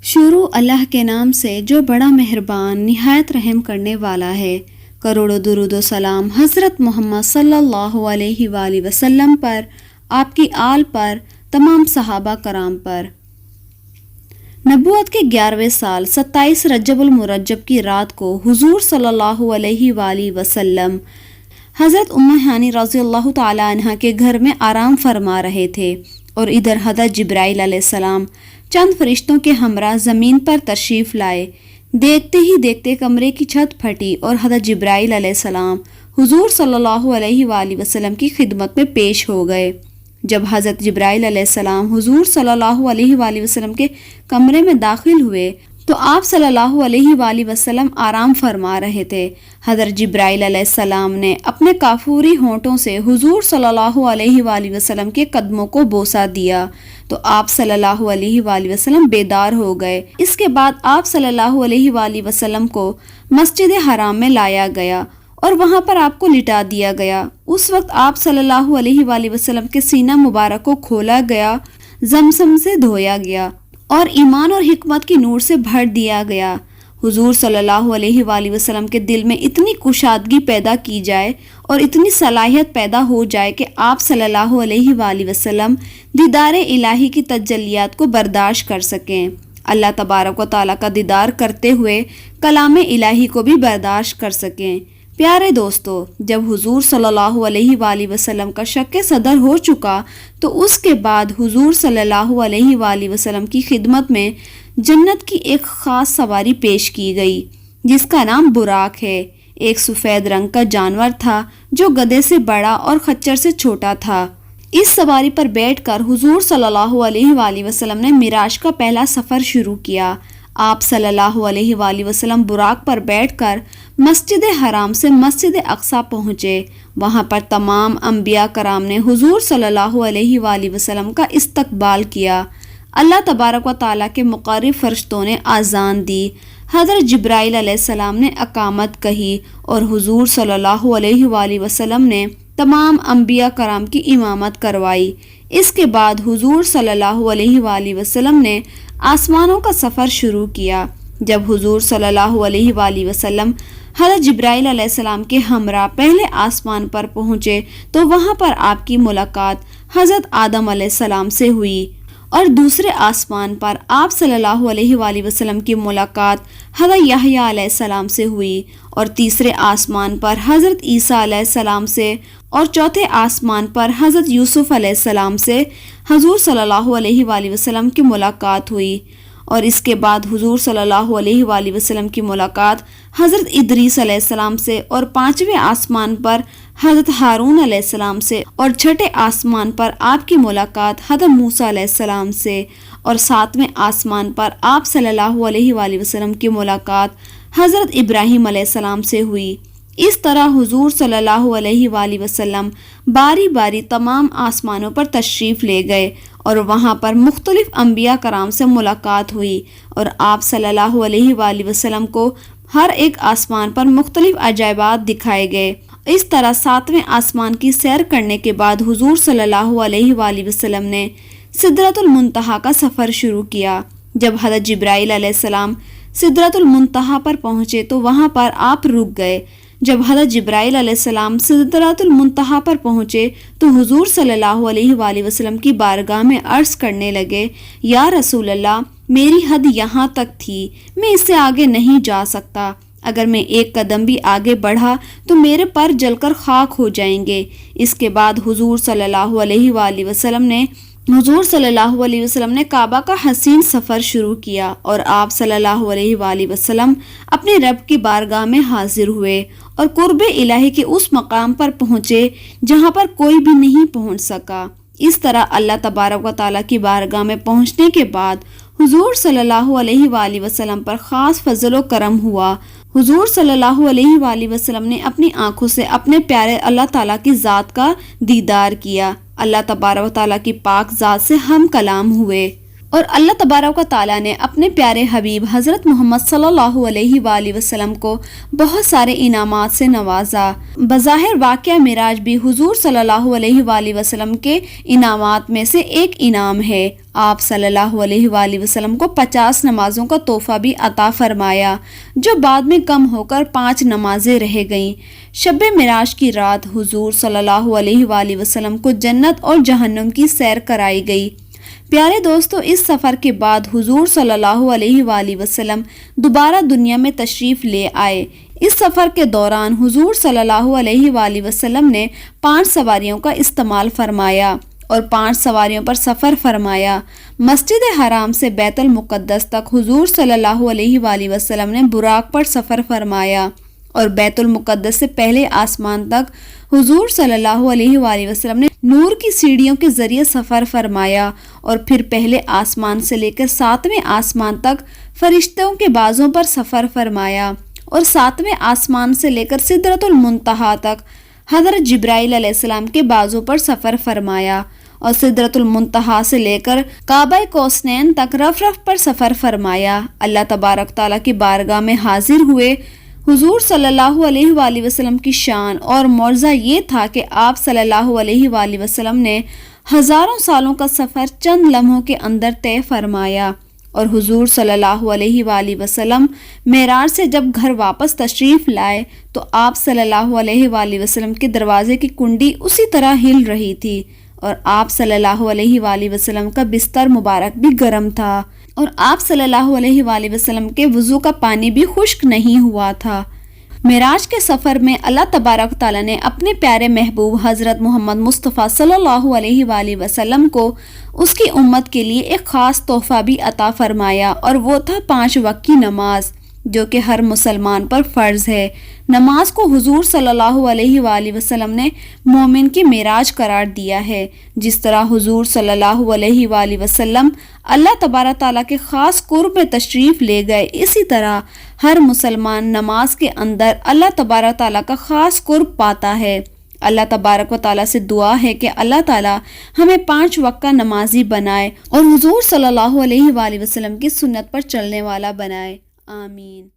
شروع اللہ کے نام سے جو بڑا مہربان نہایت رحم کرنے والا ہے۔ کروڑوں درود و سلام حضرت محمد صلی اللہ علیہ وآلہ وسلم پر، آپ کی آل پر، تمام صحابہ کرام پر۔ نبوت کے 11ویں سال 27 رجب المرجب کی رات کو حضور صلی اللہ علیہ وآلہ وسلم حضرت ام ہانی رضی اللہ تعالی عنہ کے گھر میں آرام فرما رہے تھے، اور ادھر حضرت جبرائیل علیہ السلام چند فرشتوں کے ہمراہ زمین پر تشریف لائے۔ دیکھتے ہی دیکھتے کمرے کی چھت پھٹی اور حضرت جبرائیل علیہ السلام حضور صلی اللہ علیہ وآلہ وسلم کی خدمت میں پیش ہو گئے۔ جب حضرت جبرائیل علیہ السلام حضور صلی اللہ علیہ وآلہ وسلم کے کمرے میں داخل ہوئے تو آپ صلی اللہ علیہ وآلہ وسلم آرام فرما رہے تھے۔ حضرت جبرائیل علیہ السلام نے اپنے کافوری ہونٹوں سے حضور صلی اللہ علیہ وآلہ وسلم کے قدموں کو بوسہ دیا تو آپ صلی اللہ علیہ وآلہ وسلم بیدار ہو گئے۔ اس کے بعد آپ صلی اللہ علیہ وآلہ وسلم کو مسجد حرام میں لایا گیا اور وہاں پر آپ کو لٹا دیا گیا۔ اس وقت آپ صلی اللہ علیہ وآلہ وسلم کے سینہ مبارک کو کھولا گیا، زمزم سے دھویا گیا اور ایمان اور حکمت کی نور سے بھر دیا گیا۔ حضور صلی اللہ علیہ وآلہ وسلم کے دل میں اتنی کشادگی پیدا کی جائے اور اتنی صلاحیت پیدا ہو جائے کہ آپ صلی اللہ علیہ وآلہ وسلم دیدار الہی کی تجلیات کو برداشت کر سکیں، اللہ تبارک و تعالیٰ کا دیدار کرتے ہوئے کلام الہی کو بھی برداشت کر سکیں۔ پیارے دوستو، جب حضور صلی اللہ علیہ وآلہ وسلم کا شک صدر ہو چکا تو اس کے بعد حضور صلی اللہ علیہ وآلہ وسلم کی خدمت میں جنت کی ایک خاص سواری پیش کی گئی جس کا نام براق ہے۔ ایک سفید رنگ کا جانور تھا جو گدھے سے بڑا اور خچر سے چھوٹا تھا۔ اس سواری پر بیٹھ کر حضور صلی اللہ علیہ وآلہ وسلم نے معراج کا پہلا سفر شروع کیا۔ آپ صلی اللہ علیہ وآلہ وسلم براق پر بیٹھ کر مسجد حرام سے مسجد اقصی پہنچے۔ وہاں پر تمام انبیاء کرام نے حضور صلی اللہ علیہ وآلہ وسلم کا استقبال کیا۔ اللہ تبارک و تعالیٰ کے مقرب فرشتوں نے آذان دی، حضرت جبرائیل علیہ السلام نے اقامت کہی اور حضور صلی اللہ علیہ وآلہ وسلم نے تمام انبیاء کرام کی امامت کروائی۔ اس کے بعد حضور صلی اللہ علیہ وآلہ وسلم نے آسمانوں کا سفر شروع کیا۔ جب حضور صلی اللہ علیہ وآلہ وسلم حضرت جبرائیل علیہ السلام کے ہمراہ پہلے آسمان پر پہنچے تو وہاں پر آپ کی ملاقات حضرت آدم علیہ السلام سے ہوئی، اور دوسرے آسمان پر آپ صلی اللہ علیہ وآلہ وسلم کی ملاقات حضرت یحییٰ علیہ السلام سے ہوئی، اور تیسرے آسمان پر حضرت عیسیٰ علیہ السلام سے، اور چوتھے آسمان پر حضرت یوسف علیہ السلام سے حضور صلی اللہ علیہ وآلہ وسلم کی ملاقات ہوئی، اور اس کے بعد حضور صلی اللہ علیہ وآلہ وسلم کی ملاقات حضرت ادریس علیہ السلام سے، اور پانچویں آسمان پر حضرت ہارون علیہ السلام سے، اور چھٹے آسمان پر آپ کی ملاقات حضرت موسیٰ علیہ السلام سے، اور ساتویں آسمان پر آپ صلی اللہ علیہ وآلہ وسلم کی ملاقات حضرت ابراہیم علیہ السلام سے ہوئی۔ اس طرح حضور صلی اللہ علیہ وآلہ وسلم باری باری تمام آسمانوں پر تشریف لے گئے اور وہاں پر مختلف انبیاء کرام سے ملاقات ہوئی، اور آپ صلی اللہ علیہ وآلہ وسلم کو ہر ایک آسمان پر مختلف عجائبات دکھائے گئے۔ اس طرح ساتویں آسمان کی سیر کرنے کے بعد حضور صلی اللہ علیہ وآلہ وسلم نے سدرۃ المنتہا کا سفر شروع کیا۔ جب حضرت جبرائیل علیہ السلام سدرۃ المنتہا پر پہنچے تو وہاں پر آپ رک گئے۔ جب حضرت جبرائیل علیہ السلام سدرۃ المنتہا پر پہنچے تو حضور صلی اللہ علیہ وآلہ وسلم کی بارگاہ میں عرض کرنے لگے، یا رسول اللہ، میری حد یہاں تک تھی، میں اس سے آگے نہیں جا سکتا، اگر میں ایک قدم بھی آگے بڑھا تو میرے پر جل کر خاک ہو جائیں گے۔ اس کے بعد حضور صلی اللہ علیہ وآلہ وسلم نے کعبہ کا حسین سفر شروع کیا، اور آپ صلی اللہ علیہ وآلہ وسلم اپنے رب کی بارگاہ میں حاضر ہوئے اور قرب الہی کے اس مقام پر پہنچے جہاں پر کوئی بھی نہیں پہنچ سکا۔ اس طرح اللہ تبارک و تعالیٰ کی بارگاہ میں پہنچنے کے بعد حضور صلی اللہ علیہ وآلہ وسلم پر خاص فضل و کرم ہوا۔ حضور صلی اللہ علیہ وآلہ وسلم نے اپنی آنکھوں سے اپنے پیارے اللہ تعالیٰ کی ذات کا دیدار کیا۔ اللہ تبارک و تعالیٰ کی پاک ذات سے ہم کلام ہوئے۔ اور اللہ تبارک و تعالیٰ نے اپنے پیارے حبیب حضرت محمد صلی اللہ علیہ وآلہ وسلم کو بہت سارے انعامات سے نوازا۔ بظاہر واقعہ معراج بھی حضور صلی اللہ علیہ وآلہ وسلم کے انعامات میں سے ایک انعام ہے۔ آپ صلی اللہ علیہ وآلہ وسلم کو 50 نمازوں کا تحفہ بھی عطا فرمایا، جو بعد میں کم ہو کر 5 نمازیں رہ گئیں۔ شب معراج کی رات حضور صلی اللہ علیہ وآلہ وسلم کو جنت اور جہنم کی سیر کرائی گئی۔ پیارے دوستو، اس سفر کے بعد حضور صلی اللہ علیہ وآلہ وسلم دوبارہ دنیا میں تشریف لے آئے۔ اس سفر کے دوران حضور صلی اللہ علیہ وآلہ وسلم نے 5 سواریوں کا استعمال فرمایا اور 5 سواریوں پر سفر فرمایا۔ مسجد حرام سے بیت المقدس تک حضور صلی اللہ علیہ وآلہ وسلم نے براق پر سفر فرمایا اور بیت المقدس سے پہلے آسمان تک حضور صلی اللہ علیہ وآلہ وسلم نے نور کی سیڑھیوں کے ذریعے سفر فرمایا اور پھر پہلے آسمان سے لے کر 7ویں آسمان تک فرشتوں کے بازوں پر سفر فرمایا اور 7ویں آسمان سے لے کر سدرۃ المنتہا تک حضرت جبرائیل علیہ السلام کے بازوں پر سفر فرمایا اور سدرۃ المنتہا سے لے کر کعبہ کوسنین تک رف رف پر سفر فرمایا۔ اللہ تبارک تعالیٰ کی بارگاہ میں حاضر ہوئے حضور صلی اللہ علیہ وآلہ وسلم کی شان اور معجزہ یہ تھا کہ آپ صلی اللہ علیہ وآلہ وسلم نے ہزاروں سالوں کا سفر چند لمحوں کے اندر طے فرمایا، اور حضور صلی اللہ علیہ وآلہ وسلم معراج سے جب گھر واپس تشریف لائے تو آپ صلی اللہ علیہ وآلہ وسلم کے دروازے کی کنڈی اسی طرح ہل رہی تھی، اور آپ صلی اللہ علیہ وآلہ وسلم کا بستر مبارک بھی گرم تھا، اور آپ صلی اللہ علیہ وآلہ وسلم کے وضو کا پانی بھی خشک نہیں ہوا تھا۔ معراج کے سفر میں اللہ تبارک تعالیٰ نے اپنے پیارے محبوب حضرت محمد مصطفیٰ صلی اللہ علیہ وآلہ وسلم کو اس کی امت کے لیے ایک خاص تحفہ بھی عطا فرمایا، اور وہ تھا 5 وقت کی نماز، جو کہ ہر مسلمان پر فرض ہے۔ نماز کو حضور صلی اللہ علیہ وآلہ وسلم نے مومن کی معراج قرار دیا ہے۔ جس طرح حضور صلی اللہ علیہ وآلہ وسلم اللہ تبارک تعالیٰ کے خاص قرب میں تشریف لے گئے، اسی طرح ہر مسلمان نماز کے اندر اللہ تبارک تعالیٰ کا خاص قرب پاتا ہے۔ اللہ تبارک و تعالیٰ سے دعا ہے کہ اللہ تعالیٰ ہمیں 5 وقت کا نمازی بنائے اور حضور صلی اللہ علیہ وآلہ وسلم کی سنت پر چلنے والا بنائے۔ آمین۔